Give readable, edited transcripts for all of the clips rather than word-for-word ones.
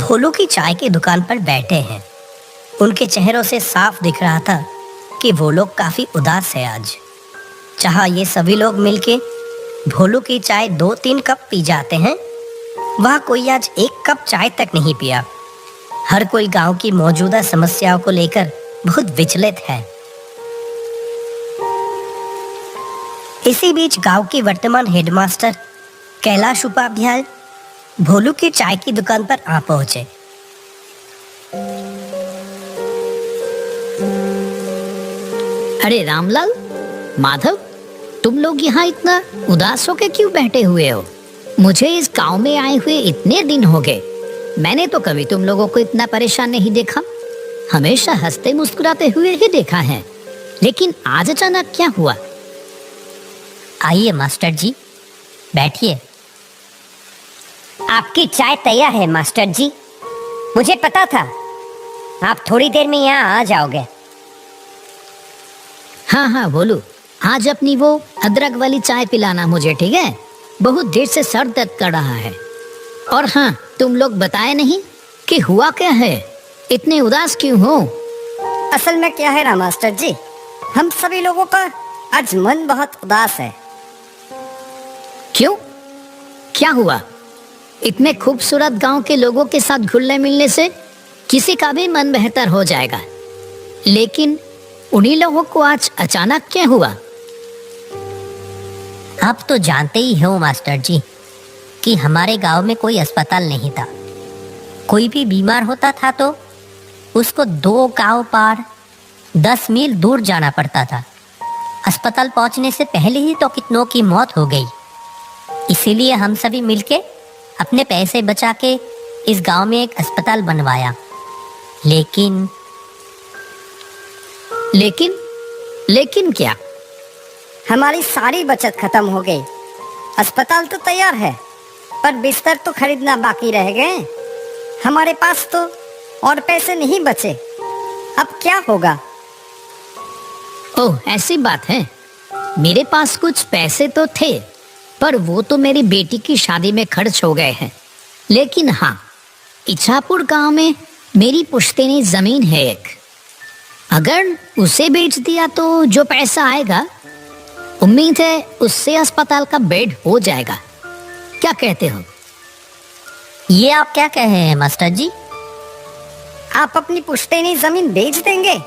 भोलू की चाय की दुकान पर बैठे हैं। उनके चेहरों से साफ दिख रहा था कि वो लोग काफी उदास है आज। चाहे ये सभी लोग मिलके भोलू की चाय 2-3 कप पी जाते हैं, वह कोई आज 1 कप चाय तक नहीं पिया। हर कोई गांव की मौजूदा समस्याओं को लेकर बहुत विचलित है। इसी बीच गांव की वर्तमान हेडमास्टर कैलाश उपाध्याय भोलू की चाय की दुकान पर आ पहुंचे। अरे रामलाल, माधव, तुम लोग यहाँ इतना उदास होके क्यों बैठे हुए हो? मुझे इस गांव में आए हुए इतने दिन हो गए, मैंने तो कभी तुम लोगों को इतना परेशान नहीं देखा। हमेशा हंसते मुस्कुराते हुए ही देखा है, लेकिन आज अचानक क्या हुआ? आइए मास्टर जी, बैठिए। आपकी चाय तैयार है मास्टर जी। मुझे पता था आप थोड़ी देर में यहाँ आ जाओगे। हाँ हाँ बोलू, आज अपनी वो अदरक वाली चाय पिलाना मुझे, ठीक है? बहुत देर से सर दर्द कर रहा है। और हाँ, तुम लोग बताए नहीं कि हुआ क्या है, इतने उदास क्यों हो? असल में क्या है ना मास्टर जी, हम सभी लोगों का आज मन बहुत उदास है। क्यों? क्या हुआ? इतने खूबसूरत गांव के लोगों के साथ घुलने मिलने से किसी का भी मन बेहतर हो जाएगा, लेकिन उन्हीं लोगों को आज अचानक क्या हुआ? आप तो जानते ही हो मास्टर जी कि हमारे गांव में कोई अस्पताल नहीं था। कोई भी बीमार होता था तो उसको 2 गांव पार 10 मील दूर जाना पड़ता था। अस्पताल पहुंचने से पहले ही तो कितनों की मौत हो गई। इसीलिए हम सभी मिलके अपने पैसे बचा के इस गांव में एक अस्पताल बनवाया। लेकिन लेकिन क्या? हमारी सारी बचत खत्म हो गई। अस्पताल तो तैयार है, पर बिस्तर तो खरीदना बाकी रह गए। हमारे पास तो और पैसे नहीं बचे। अब क्या होगा? ओह, ऐसी बात है। मेरे पास कुछ पैसे तो थे, पर वो तो मेरी बेटी की शादी में खर्च हो गए हैं। लेकिन हाँ, इच्छापुर गांव में मेरी पुश्तैनी जमीन है एक। अगर उसे बेच दिया तो जो पैसा आएगा, उम्मीद है उससे अस्पताल का बेड हो जाएगा। क्या कहते हो? ये आप क्या कह रहे हैं मास्टर जी? आप अपनी पुश्तैनी जमीन बेच देंगे?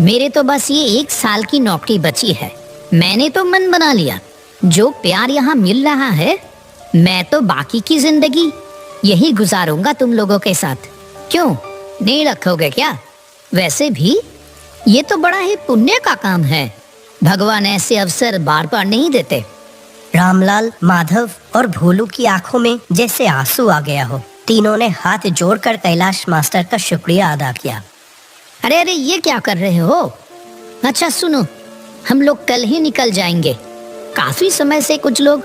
मेरे तो बस ये 1 साल की नौकरी बची है। मैंने तो मन बना लिया, जो प्यार यहाँ मिल रहा है, मैं तो बाकी की जिंदगी यही गुजारूंगा तुम लोगों के साथ। क्यों, नहीं रखोगे क्या? वैसे भी ये तो बड़ा ही पुण्य का काम है। भगवान ऐसे अवसर बार बार नहीं देते। रामलाल, माधव और भोलू की आंखों में जैसे आंसू आ गया हो। तीनों ने हाथ जोड़कर कैलाश मास्टर का शुक्रिया अदा किया। अरे अरे, ये क्या कर रहे हो? अच्छा सुनो, हम लोग कल ही निकल जाएंगे। काफी समय से कुछ लोग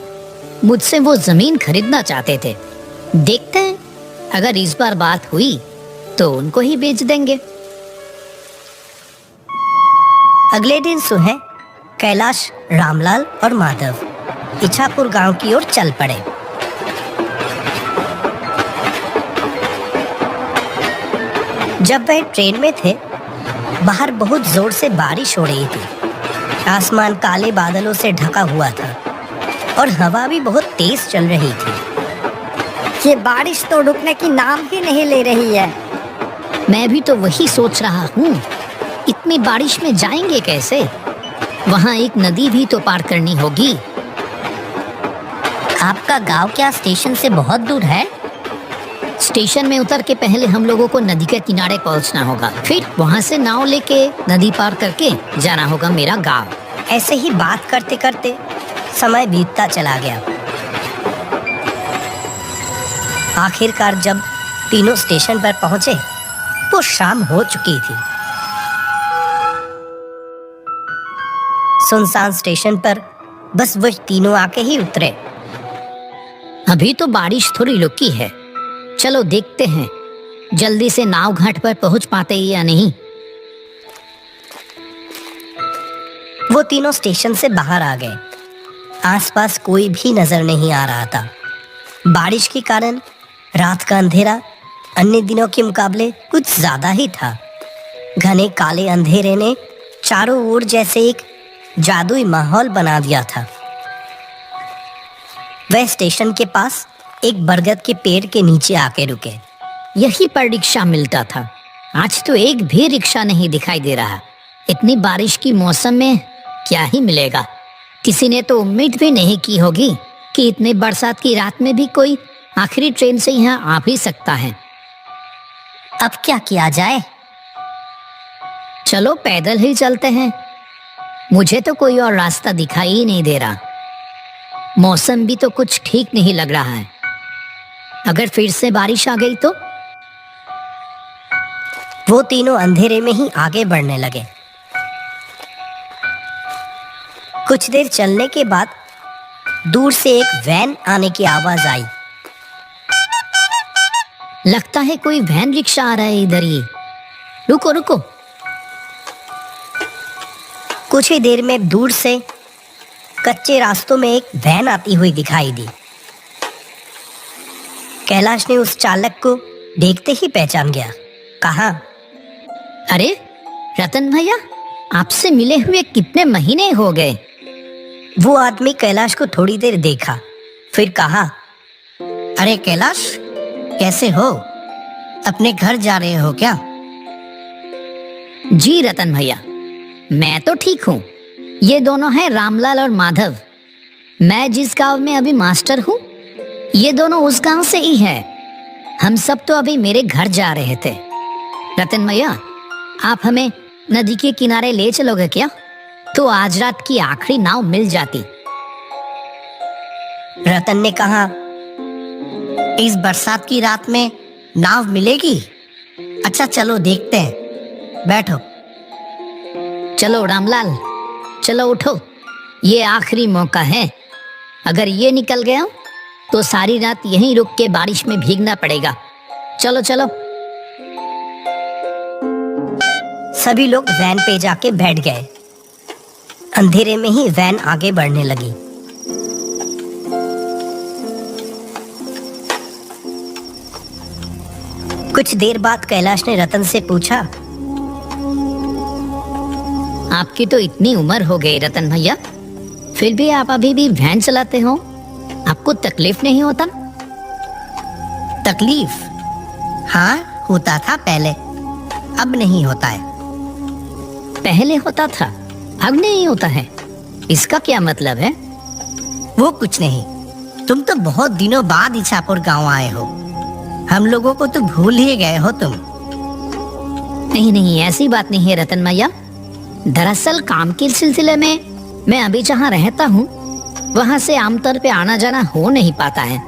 मुझसे वो जमीन खरीदना चाहते थे। देखते हैं, अगर इस बार बात हुई तो उनको ही बेच देंगे। अगले दिन सुबह कैलाश, रामलाल और माधव इच्छापुर गांव की ओर चल पड़े। जब वह ट्रेन में थे, बाहर बहुत जोर से बारिश हो रही थी। आसमान काले बादलों से ढका हुआ था और हवा भी बहुत तेज चल रही थी। ये बारिश तो रुकने की नाम ही नहीं ले रही है। मैं भी तो वही सोच रहा हूँ, इतनी बारिश में जाएंगे कैसे? वहाँ एक नदी भी तो पार करनी होगी। आपका गांव क्या स्टेशन से बहुत दूर है? स्टेशन में उतर के पहले हम लोगों को नदी के किनारे पहुँचना होगा, फिर वहाँ से नाव लेके नदी पार करके जाना होगा मेरा गांव। ऐसे ही बात करते करते समय बीतता चला गया। आखिरकार जब तीनों स्टेशन पर पहुंचे, वो शाम हो चुकी थी। सुनसान स्टेशन पर बस वो तीनों आके ही उतरे। अभी तो बारिश थोड़ी रुकी है, चलो देखते हैं जल्दी से नाव घाट पर पहुंच पाते या नहीं। वो तीनों स्टेशन से बाहर आ गए। आसपास कोई भी नजर नहीं आ रहा था। बारिश के कारण रात का अंधेरा अन्य दिनों के मुकाबले कुछ ज्यादा ही था। घने काले अंधेरे ने चारों ओर जैसे एक जादुई माहौल बना दिया था। वह स्टेशन के पास एक बरगद के पेड़ के नीचे आके रुके। यहीं पर रिक्शा मिलता था। आज तो एक भी रिक्शा नहीं दिखाई दे रहा। इतनी बारिश की मौसम में क्या ही मिलेगा। किसी ने तो उम्मीद भी नहीं की होगी कि इतने बरसात की रात में भी कोई आखिरी ट्रेन से यहाँ आ भी सकता है। अब क्या किया जाए? चलो पैदल ही चलते हैं। मुझे तो कोई और रास्ता दिखाई ही नहीं दे रहा। मौसम भी तो कुछ ठीक नहीं लग रहा है। अगर फिर से बारिश आ गई तो? वो तीनों अंधेरे में ही आगे बढ़ने लगे। कुछ देर चलने के बाद दूर से एक वैन आने की आवाज आई। लगता है कोई वैन रिक्शा आ रहा है इधर ही। रुको रुको। कुछ ही देर में दूर से कच्चे रास्तों में एक वैन आती हुई दिखाई दी। कैलाश ने उस चालक को देखते ही पहचान गया। कहा, अरे रतन भैया, आपसे मिले हुए कितने महीने हो गए। वो आदमी कैलाश को थोड़ी देर देखा, फिर कहा, अरे कैलाश, कैसे हो? अपने घर जा रहे हो क्या? जी रतन भैया, मैं तो ठीक हूँ। ये दोनों हैं रामलाल और माधव। मैं जिस गांव में अभी मास्टर हूँ, ये दोनों उस गांव से ही है। हम सब तो अभी मेरे घर जा रहे थे। रतन भैया, आप हमें नदी के किनारे ले चलोगे क्या? तो आज रात की आखिरी नाव मिल जाती। रतन ने कहा, इस बरसात की रात में नाव मिलेगी? अच्छा चलो देखते हैं, बैठो। चलो रामलाल, चलो उठो। ये आखिरी मौका है। अगर ये निकल गया तो सारी रात यहीं रुक के बारिश में भीगना पड़ेगा। चलो चलो। सभी लोग वैन पे जाके बैठ गए। अंधेरे में ही वैन आगे बढ़ने लगी। कुछ देर बाद कैलाश ने रतन से पूछा, आपकी तो इतनी उम्र हो गई रतन भैया, फिर भी आप अभी भी वैन चलाते हो। आपको तकलीफ नहीं होता? तकलीफ? हाँ, होता था पहले, अब नहीं होता है। पहले होता था, अब नहीं होता है। इसका क्या मतलब है? वो कुछ नहीं, तुम तो बहुत दिनों बाद इछापुर गांव आए हो। हम लोगों को तो भूल ही गए हो तुम। नहीं नहीं, ऐसी बात नहीं है रतन भैया। दरअसल काम के सिलसिले में मैं अभी जहाँ रहता हूँ वहाँ से आमतौर पे आना जाना हो नहीं पाता है।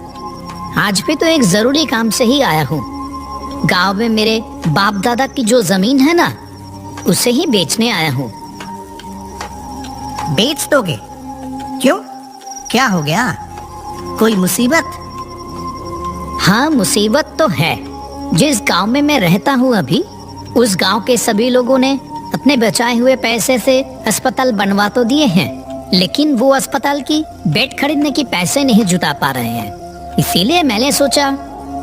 आज भी तो एक जरूरी काम से ही आया हूँ। गांव में मेरे बाप दादा की जो जमीन है ना, उसे ही बेचने आया हूँ। बेच दोगे? क्यों, क्या हो गया? कोई मुसीबत? हाँ, मुसीबत तो है। जिस गांव में मैं रहता हूँ अभी, उस गांव के सभी लोगों ने अपने बचाए हुए पैसे से अस्पताल बनवा तो दिए हैं, लेकिन वो अस्पताल की बेड खरीदने की पैसे नहीं जुटा पा रहे हैं। इसीलिए मैंने सोचा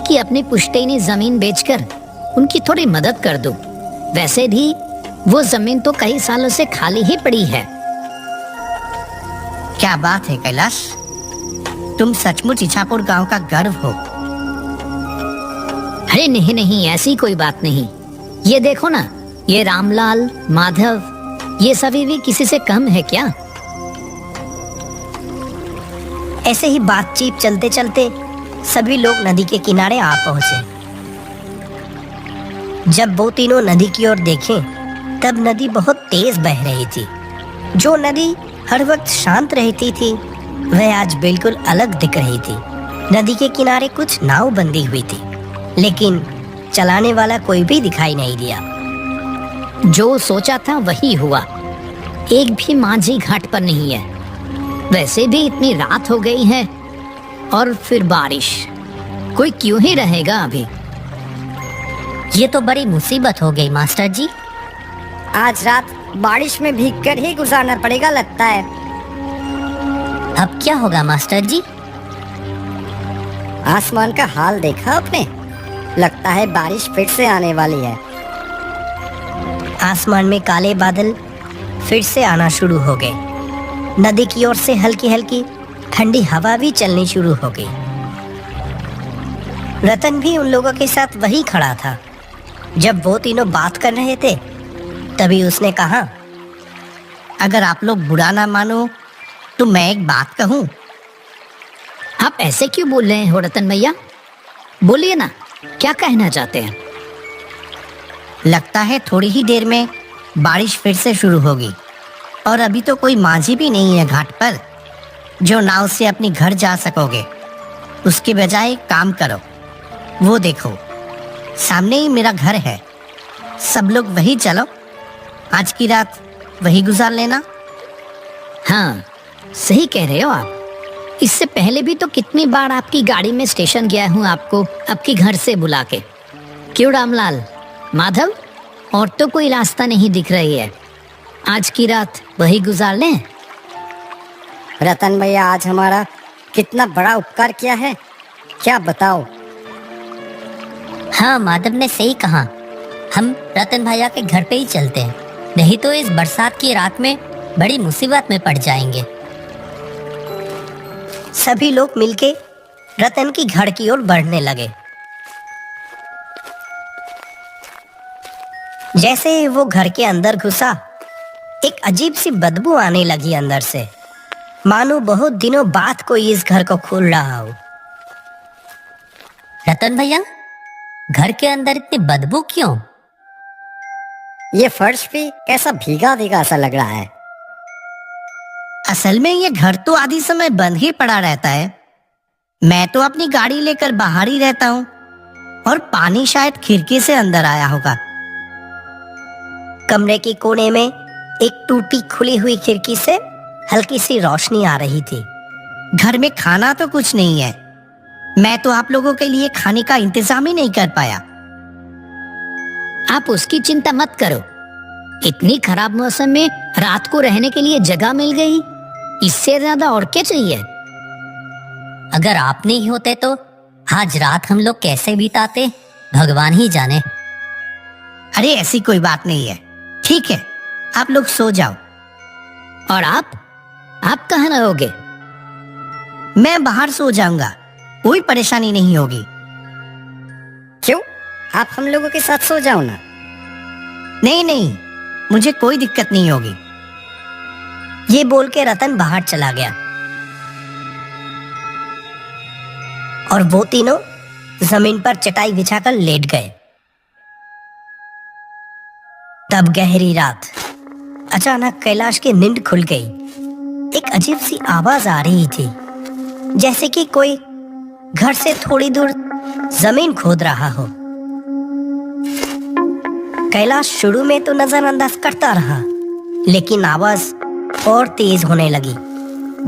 कि अपनी पुश्तैनी जमीन बेचकर उनकी थोड़ी मदद कर दूं। वैसे भी वो जमीन तो कई सालों से खाली ही पड़ी है। क्या बात है कैलाश, तुम सचमुच इछापुर गांव का गर्व हो। अरे नहीं नहीं, ऐसी कोई बात नहीं। ये देखो ना, ये रामलाल, माधव, ये सभी भी किसी से कम है क्या? ऐसे ही बातचीत चलते चलते सभी लोग नदी के किनारे आ पहुंचे। जब वो तीनों नदी की ओर देखें, तब नदी बहुत तेज बह रही थी। जो नदी हर वक्त शांत रहती थी, वह आज बिल्कुल अलग दिख रही थी। नदी के किनारे कुछ नाव बंधी हुई थी, लेकिन चलाने वाला कोई भी दिखाई नहीं दिया। जो सोचा था वही हुआ। एक भी माझी घाट पर नहीं है। वैसे भी इतनी रात हो गई है और फिर बारिश। कोई क्यों ही रहेगा अभी? ये तो बड़ी मुसीबत हो गई मास्टर जी। आज रात बारिश में भीगकर ही गुजारना पड़ेगा लगता है। अब क्या होगा मास्टर जी? आसमान का हाल देखा आपने? लगता है बारिश फिर से आने वाली है। आसमान में काले बादल फिर से आना शुरू हो गए। नदी की ओर से हल्की हल्की ठंडी हवा भी चलनी शुरू हो गई। रतन भी उन लोगों के साथ वहीं खड़ा था। जब वो तीनों बात कर रहे थे तभी उसने कहा, अगर आप लोग बुरा ना मानो तो मैं एक बात कहूं। आप ऐसे क्यों बोल रहे हो रतन भैया? बोलिए ना, क्या कहना चाहते हैं? लगता है थोड़ी ही देर में बारिश फिर से शुरू होगी और अभी तो कोई माझी भी नहीं है घाट पर जो नाव से अपनी घर जा सकोगे। उसके बजाय एक काम करो, वो देखो सामने ही मेरा घर है। सब लोग वही चलो, आज की रात वही गुजार लेना। हाँ, सही कह रहे हो आप। इससे पहले भी तो कितनी बार आपकी गाड़ी में स्टेशन गया हूँ आपको आपके घर से बुला के। क्यों रामलाल, माधव, और तो कोई रास्ता नहीं दिख रही है। आज की रात वही गुजार लें। रतन भैया आज हमारा कितना बड़ा उपकार किया है, क्या बताओ। हाँ, माधव ने सही कहा। हम रतन भैया के घर पे ही चलते हैं, नहीं तो इस बरसात की रात में बड़ी मुसीबत में पड़ जाएंगे। सभी लोग मिलके रतन की घर की ओर बढ़ने लगे। जैसे ही वो घर के अंदर घुसा, एक अजीब सी बदबू आने लगी अंदर से, मानो बहुत दिनों बाद कोई इस घर को खोल रहा हो। रतन भैया, घर के अंदर इतनी बदबू क्यों? ये फर्श भी कैसा भीगा भीगा सा लग रहा है। असल में ये घर तो आधी समय बंद ही पड़ा रहता है। मैं तो अपनी गाड़ी लेकर बाहर ही रहता हूँ और पानी शायद खिड़की से अंदर आया होगा। कमरे के कोने में एक टूटी खुली हुई खिड़की से हल्की सी रोशनी आ रही थी। घर में खाना तो कुछ नहीं है। मैं तो आप लोगों के लिए खाने का इंतजाम ही नहीं कर पाया। आप उसकी चिंता मत करो। इतनी खराब मौसम में रात को रहने के लिए जगह मिल गई, इससे ज्यादा और क्या चाहिए। अगर आप नहीं होते तो आज रात हम लोग कैसे बिताते, भगवान ही जाने। अरे ऐसी कोई बात नहीं है, ठीक है, आप लोग सो जाओ। और आप कहाँ रहोगे? मैं बाहर सो जाऊंगा, कोई परेशानी नहीं होगी। क्यों, आप हम लोगों के साथ सो जाओ ना। नहीं नहीं, मुझे कोई दिक्कत नहीं होगी। ये बोल के रतन बाहर चला गया और वो तीनों जमीन पर चटाई बिछाकर लेट गए। तब गहरी रात, अचानक कैलाश की नींद खुल गई। एक अजीब सी आवाज आ रही थी, जैसे कि कोई घर से थोड़ी दूर जमीन खोद रहा हो। कैलाश शुरू में तो नजरअंदाज करता रहा, लेकिन आवाज और तेज होने लगी।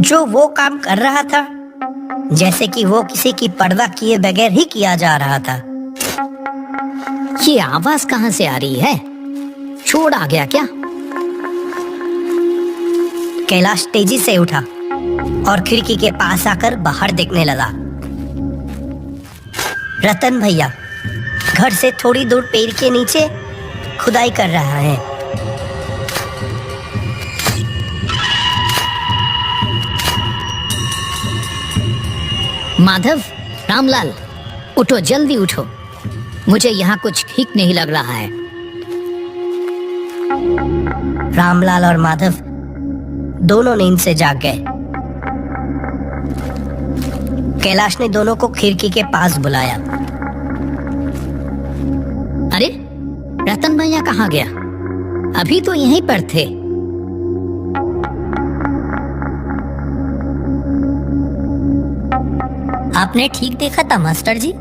जो वो काम कर रहा था, जैसे कि वो किसी की पर्दा किए बगैर ही किया जा रहा था। ये आवाज कहाँ से आ रही है? चोर आ गया क्या? कैलाश तेजी से उठा और खिड़की के पास आकर बाहर देखने लगा। रतन भैया घर से थोड़ी दूर पेड़ के नीचे खुदाई कर रहा है। माधव, रामलाल, उठो, जल्दी उठो। मुझे यहाँ कुछ ठीक नहीं लग रहा है। रामलाल और माधव दोनों नींद से जाग गए। कैलाश ने दोनों को खिड़की के पास बुलाया। अरे, रतन भैया कहाँ गया? अभी तो यहीं पर थे। आपने ठीक देखा था मास्टर जी?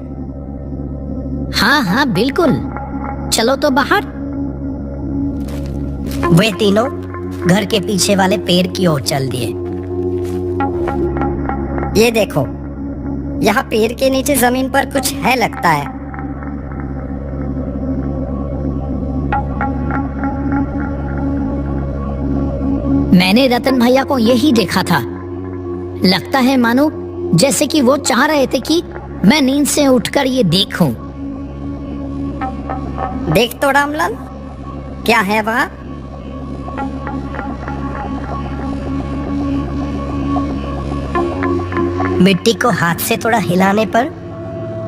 हाँ हाँ बिल्कुल, चलो तो बाहर। वे तीनों घर के पीछे वाले पेड़ की ओर चल दिए। ये देखो, यहाँ पेड़ के नीचे जमीन पर कुछ है लगता है। मैंने रतन भैया को यही देखा था। लगता है मानो जैसे कि वो चाह रहे थे कि मैं नींद से उठकर ये देखूं। देख तो रामलाल, क्या है वहाँ? मिट्टी को हाथ से थोड़ा हिलाने पर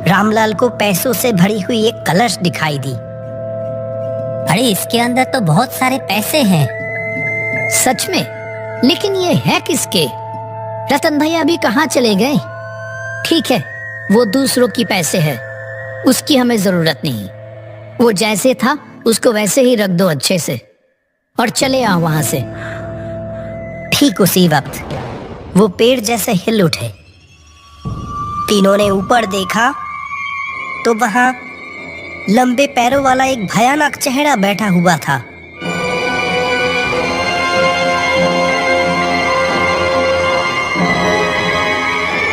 रामलाल को पैसों से भरी हुई एक कलश दिखाई दी। अरे इसके अंदर तो बहुत सारे पैसे हैं। सच में? लेकिन ये है किसके? रतन भैया अभी कहाँ चले गए? ठीक है, वो दूसरों की पैसे है, उसकी हमें जरूरत नहीं। वो जैसे था उसको वैसे ही रख दो अच्छे से, और चले आओ वहां से। ठीक उसी वक्त वो पेड़ जैसे हिल उठे। तीनों ने ऊपर देखा तो वहां लंबे पैरों वाला एक भयानक चेहरा बैठा हुआ था।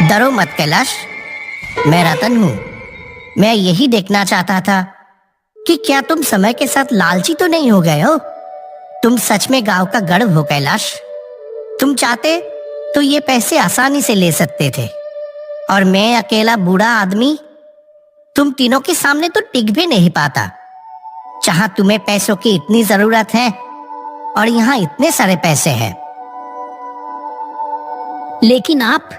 डरो मत कैलाश, मैं रतन हूं। मैं यही देखना चाहता था कि क्या तुम समय के साथ लालची तो नहीं हो गए हो। तुम सच में गांव का गर्व हो कैलाश। तुम चाहते तो ये पैसे आसानी से ले सकते थे, और मैं अकेला बूढ़ा आदमी तुम तीनों के सामने तो टिक भी नहीं पाता। जहां तुम्हें पैसों की इतनी जरूरत है और यहाँ इतने सारे पैसे हैं। लेकिन आप?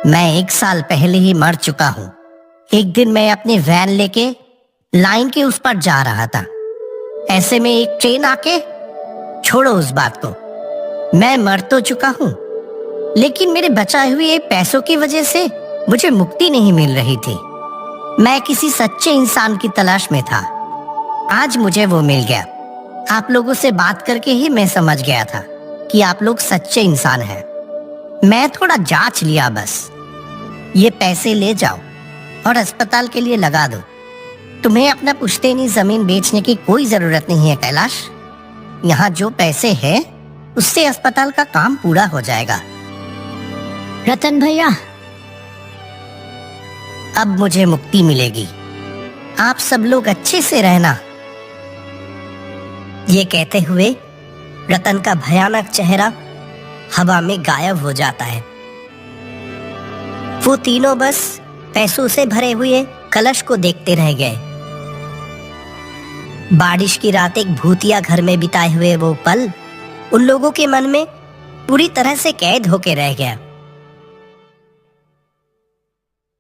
मैं 1 साल पहले ही मर चुका हूँ। एक दिन मैं अपनी वैन लेके लाइन के उस पर जा रहा था। ऐसे में एक ट्रेन आके, छोड़ो उस बात को, मैं मर तो चुका हूँ, लेकिन मेरे बचाए हुए पैसों की वजह से मुझे मुक्ति नहीं मिल रही थी। मैं किसी सच्चे इंसान की तलाश में था। आज मुझे वो मिल गया। आप लोगों से बात करके ही मैं समझ गया था कि आप लोग सच्चे इंसान हैं। मैं थोड़ा जांच लिया बस। ये पैसे ले जाओ और अस्पताल के लिए लगा दो। तुम्हें अपना पुश्तैनी जमीन बेचने की कोई जरूरत नहीं है कैलाश। यहाँ जो पैसे हैं उससे अस्पताल का काम पूरा हो जाएगा। रतन भैया, अब मुझे मुक्ति मिलेगी। आप सब लोग अच्छे से रहना। ये कहते हुए रतन का भयानक चेहरा हवा में गायब हो जाता है। वो तीनों बस पैसों से भरे हुए कलश को देखते रह गए। बारिश की रात एक भूतिया घर में बिताए हुए वो पल उन लोगों के मन में पूरी तरह से कैद होके रह गया।